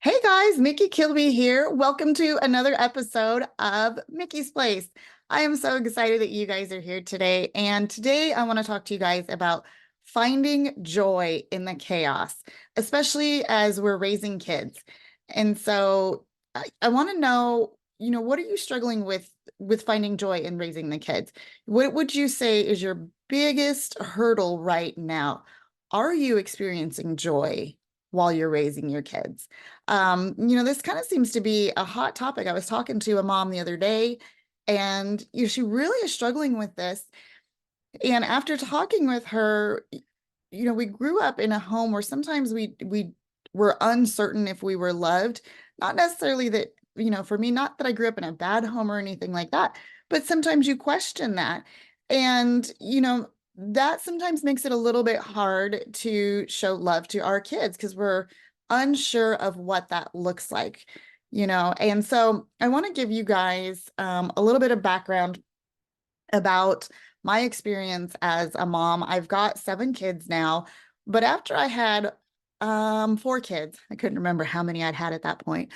Hey guys, Mickey Kilby here. Welcome to another episode of Mickey's Place. I am so excited that you guys are here today. And today I want to talk to you guys about finding joy in the chaos, especially as we're raising kids. And so I want to know, what are you struggling with finding joy in raising the kids? What would you say is your biggest hurdle right now? Are you experiencing joy while you're raising your kids? This kind of seems to be a hot topic. I was talking to a mom the other day, and she really is struggling with this. And after talking with her, we grew up in a home where sometimes we were uncertain if we were loved. Not necessarily that, for me, not that I grew up in a bad home or anything like that, but sometimes you question that. And, that sometimes makes it a little bit hard to show love to our kids because we're unsure of what that looks like, And so I want to give you guys a little bit of background about my experience as a mom. I've got 7 kids now, but after I had 4 kids, I couldn't remember how many I'd had at that point.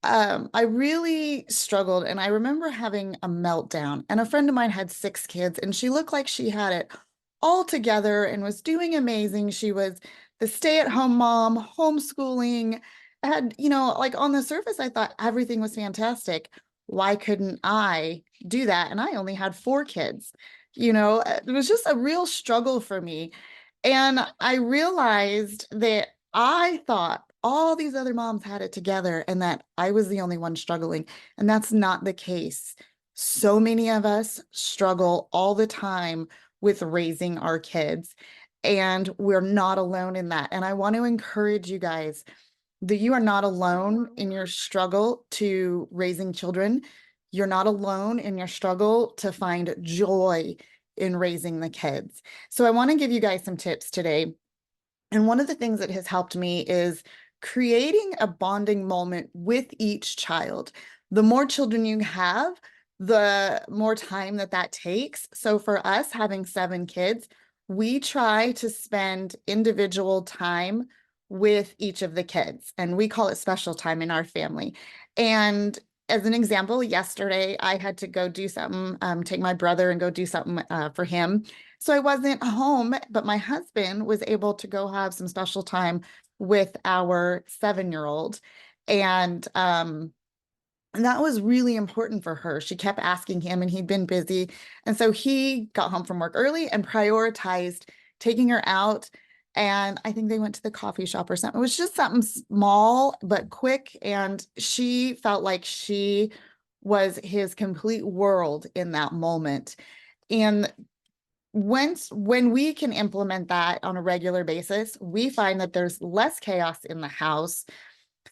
I really struggled, and I remember having a meltdown. And a friend of mine had 6 kids, and she looked like she had it all together and was doing amazing. She was the stay-at-home mom, homeschooling, had, like on the surface, I thought everything was fantastic. Why couldn't I do that? And I only had 4 kids. It was just a real struggle for me. And I realized that I thought all these other moms had it together and that I was the only one struggling. And that's not the case. So many of us struggle all the time with raising our kids, and we're not alone in that. And I want to encourage you guys that you are not alone in your struggle to raising children. You're not alone in your struggle to find joy in raising the kids. So I want to give you guys some tips today. And one of the things that has helped me is creating a bonding moment with each child. The more children you have, the more time that takes. So for us, having 7 kids, we try to spend individual time with each of the kids, and we call it special time in our family. And as an example, yesterday I had to go do something, take my brother and go do something for him. So I wasn't home, but my husband was able to go have some special time with our 7-year-old. And that was really important for her. She kept asking him, and he'd been busy. And so he got home from work early and prioritized taking her out. And I think they went to the coffee shop or something. It was just something small but quick. And she felt like she was his complete world in that moment. And when we can implement that on a regular basis, we find that there's less chaos in the house.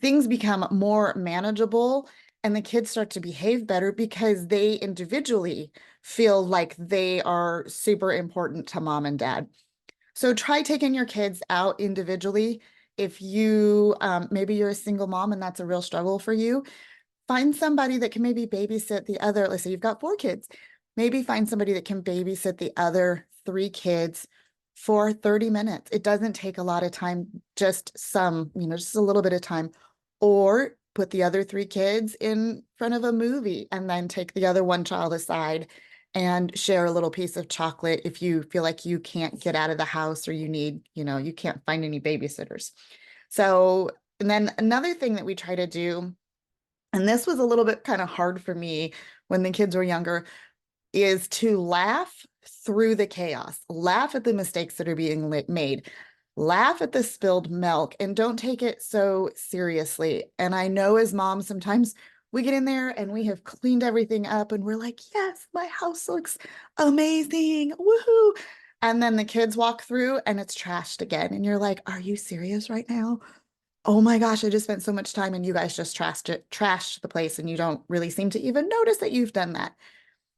Things become more manageable, and the kids start to behave better because they individually feel like they are super important to mom and dad. So try taking your kids out individually. If you maybe you're a single mom and that's a real struggle for you, find somebody that can maybe babysit the other. Let's say you've got 4 kids, maybe find somebody that can babysit the other 3 kids for 30 minutes. It doesn't take a lot of time, just a little bit of time. Or put the other 3 kids in front of a movie and then take the other one child aside and share a little piece of chocolate if you feel like you can't get out of the house, or you can't find any babysitters. So, and then another thing that we try to do, and this was a little bit kind of hard for me when the kids were younger, is to laugh through the chaos, laugh at the mistakes that are being made, laugh at the spilled milk, and don't take it so seriously. And I know as moms, sometimes we get in there and we have cleaned everything up and we're like, yes, my house looks amazing. Woohoo. And then the kids walk through and it's trashed again. And you're like, are you serious right now? Oh my gosh, I just spent so much time and you guys just trashed the place, and you don't really seem to even notice that you've done that.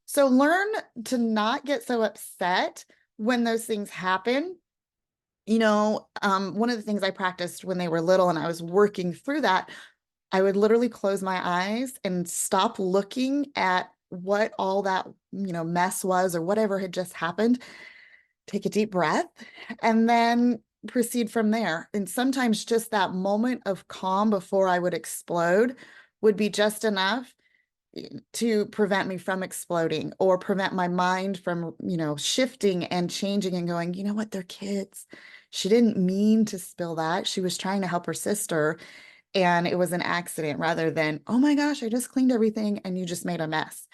So learn to not get so upset when those things happen. One of the things I practiced when they were little and I was working through that, I would literally close my eyes and stop looking at what all that, mess was or whatever had just happened. Take a deep breath and then proceed from there. And sometimes just that moment of calm before I would explode would be just enough to prevent me from exploding or prevent my mind from, shifting and changing and going, you know what, they're kids. She didn't mean to spill that. She was trying to help her sister and it was an accident rather than, oh my gosh, I just cleaned everything and you just made a mess.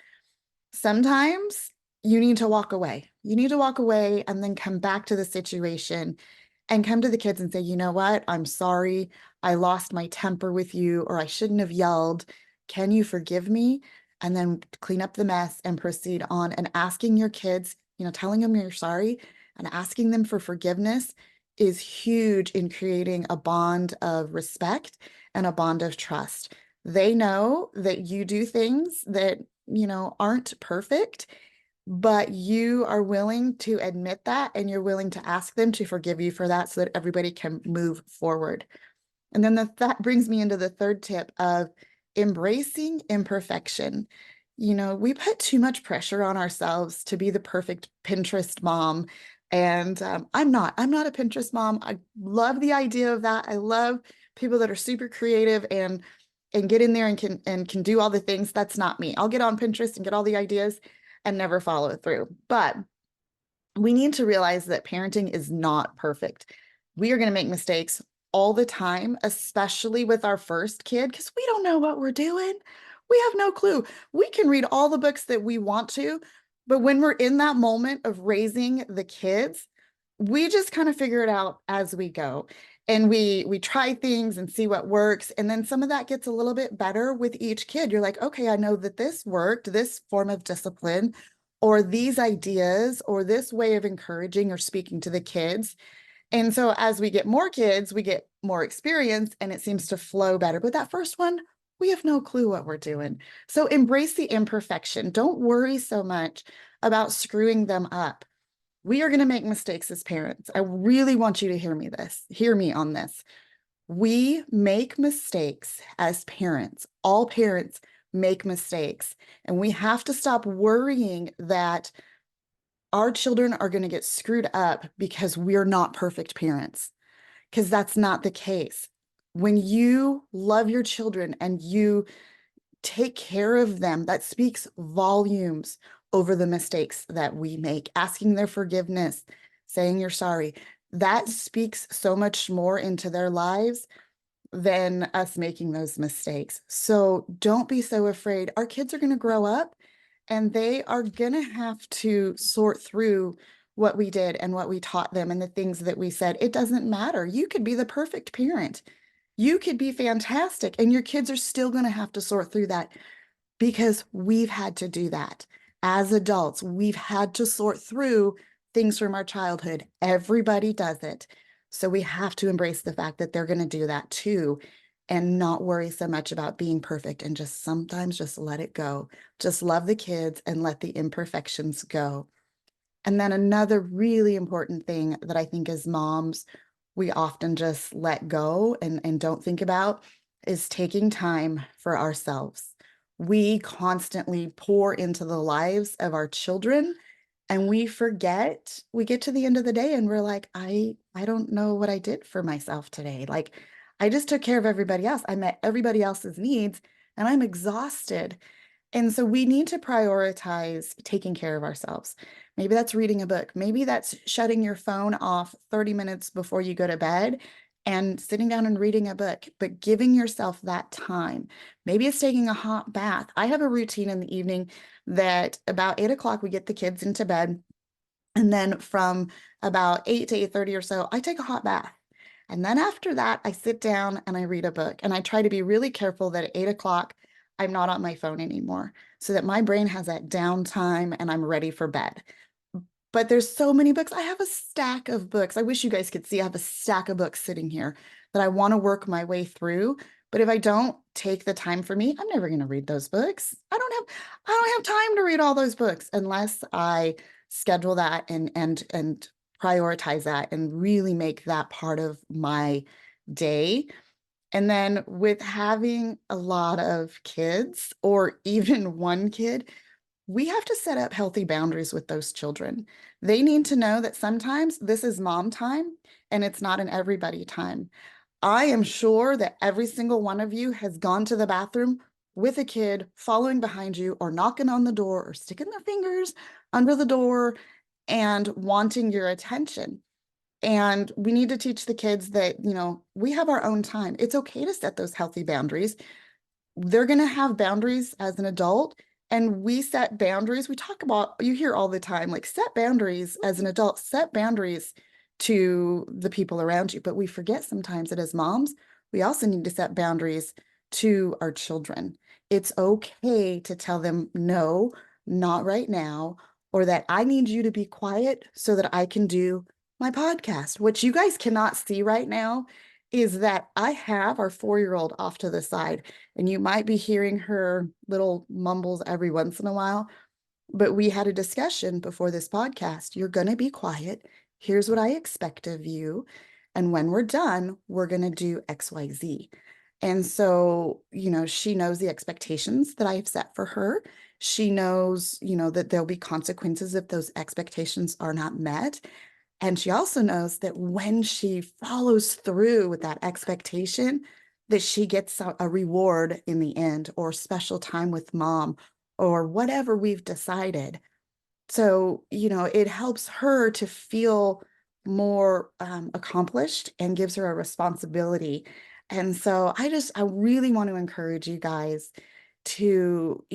Sometimes you need to walk away. You need to walk away and then come back to the situation and come to the kids and say, you know what? I'm sorry. I lost my temper with you, or I shouldn't have yelled. Can you forgive me? And then clean up the mess and proceed on. And asking your kids, telling them you're sorry and asking them for forgiveness is huge in creating a bond of respect and a bond of trust. They know that you do things that, aren't perfect, but you are willing to admit that and you're willing to ask them to forgive you for that so that everybody can move forward. And then that brings me into the third tip of embracing imperfection. We put too much pressure on ourselves to be the perfect Pinterest mom. And I'm not a Pinterest mom. I love the idea of that. I love people that are super creative and get in there and can do all the things. That's not me. I'll get on Pinterest and get all the ideas and never follow through. But we need to realize that parenting is not perfect. We are going to make mistakes all the time, especially with our first kid, because we don't know what we're doing. We have no clue. We can read all the books that we want to, but when we're in that moment of raising the kids, we just kind of figure it out as we go. And we try things and see what works. And then some of that gets a little bit better with each kid. You're like, okay, I know that this worked, this form of discipline, or these ideas, or this way of encouraging or speaking to the kids. And so as we get more kids, we get more experience and it seems to flow better. But that first one, we have no clue what we're doing. So embrace the imperfection. Don't worry so much about screwing them up. We are going to make mistakes as parents. I really want you to hear me on this. We make mistakes as parents. All parents make mistakes. And we have to stop worrying that our children are going to get screwed up because we're not perfect parents, because that's not the case. When you love your children and you take care of them, that speaks volumes over the mistakes that we make. Asking their forgiveness, saying you're sorry, that speaks so much more into their lives than us making those mistakes. So don't be so afraid. Our kids are going to grow up and they are going to have to sort through what we did and what we taught them and the things that we said. It doesn't matter. You could be the perfect parent. You could be fantastic, and your kids are still going to have to sort through that because we've had to do that. As adults, we've had to sort through things from our childhood. Everybody does it. So we have to embrace the fact that they're going to do that too and not worry so much about being perfect and just sometimes just let it go. Just love the kids and let the imperfections go. And then another really important thing that I think as moms, we often just let go and don't think about is taking time for ourselves. We constantly pour into the lives of our children and we forget, we get to the end of the day and we're like, I don't know what I did for myself today. Like, I just took care of everybody else. I met everybody else's needs and I'm exhausted. And so we need to prioritize taking care of ourselves. Maybe that's reading a book. Maybe that's shutting your phone off 30 minutes before you go to bed and sitting down and reading a book, but giving yourself that time. Maybe it's taking a hot bath. I have a routine in the evening that about 8 o'clock, we get the kids into bed. And then from about 8 to 8:30 or so, I take a hot bath. And then after that, I sit down and I read a book. And I try to be really careful that at 8 o'clock, I'm not on my phone anymore so that my brain has that downtime and I'm ready for bed. But there's so many books. I have a stack of books. I wish you guys could see. I have a stack of books sitting here that I want to work my way through. But if I don't take the time for me, I'm never going to read those books. I don't have time to read all those books unless I schedule that and prioritize that and really make that part of my day. And then with having a lot of kids or even one kid, we have to set up healthy boundaries with those children. They need to know that sometimes this is mom time and it's not an everybody time. I am sure that every single one of you has gone to the bathroom with a kid following behind you or knocking on the door or sticking their fingers under the door and wanting your attention. And we need to teach the kids that, we have our own time. It's okay to set those healthy boundaries. They're going to have boundaries as an adult, and we set boundaries. We talk about, you hear all the time, like, set boundaries as an adult, set boundaries to the people around you. But we forget sometimes that as moms, we also need to set boundaries to our children. It's okay to tell them, no, not right now, or that I need you to be quiet so that I can do my podcast. What you guys cannot see right now is that I have our 4-year-old off to the side, and you might be hearing her little mumbles every once in a while. But we had a discussion before this podcast. You're going to be quiet. Here's what I expect of you. And when we're done, we're going to do XYZ. And so, she knows the expectations that I have set for her. She knows, that there'll be consequences if those expectations are not met. And she also knows that when she follows through with that expectation, that she gets a reward in the end, or special time with mom, or whatever we've decided. So, it helps her to feel more accomplished and gives her a responsibility. And so I really want to encourage you guys to,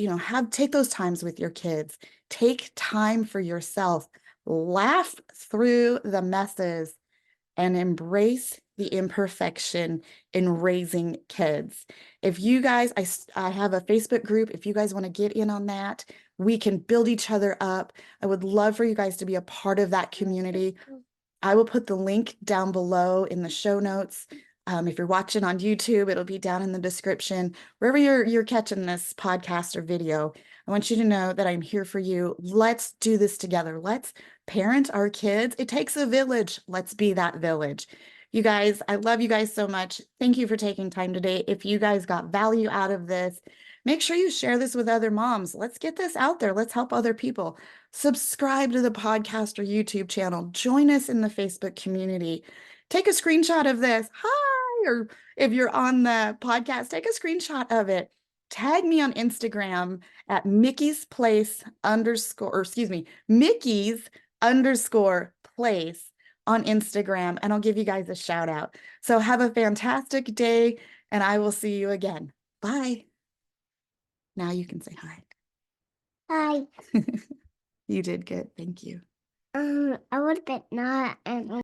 take those times with your kids, take time for yourself, laugh through the messes, and embrace the imperfection in raising kids. If you guys, I have a Facebook group. If you guys want to get in on that, we can build each other up. I would love for you guys to be a part of that community. I will put the link down below in the show notes. If you're watching on YouTube, it'll be down in the description. Wherever you're catching this podcast or video, I want you to know that I'm here for you. Let's do this together. Let's parent our kids. It takes a village. Let's be that village. You guys, I love you guys so much. Thank you for taking time today. If you guys got value out of this, make sure you share this with other moms. Let's get this out there. Let's help other people. Subscribe to the podcast or YouTube channel. Join us in the Facebook community. Take a screenshot of this. Hi, or if you're on the podcast, take a screenshot of it. Tag me on Instagram at Mickey's Place Mickey's _ place on Instagram, and I'll give you guys a shout out. So have a fantastic day, and I will see you again. Bye. Now you can say hi. Hi. You did good. Thank you. A little bit not, and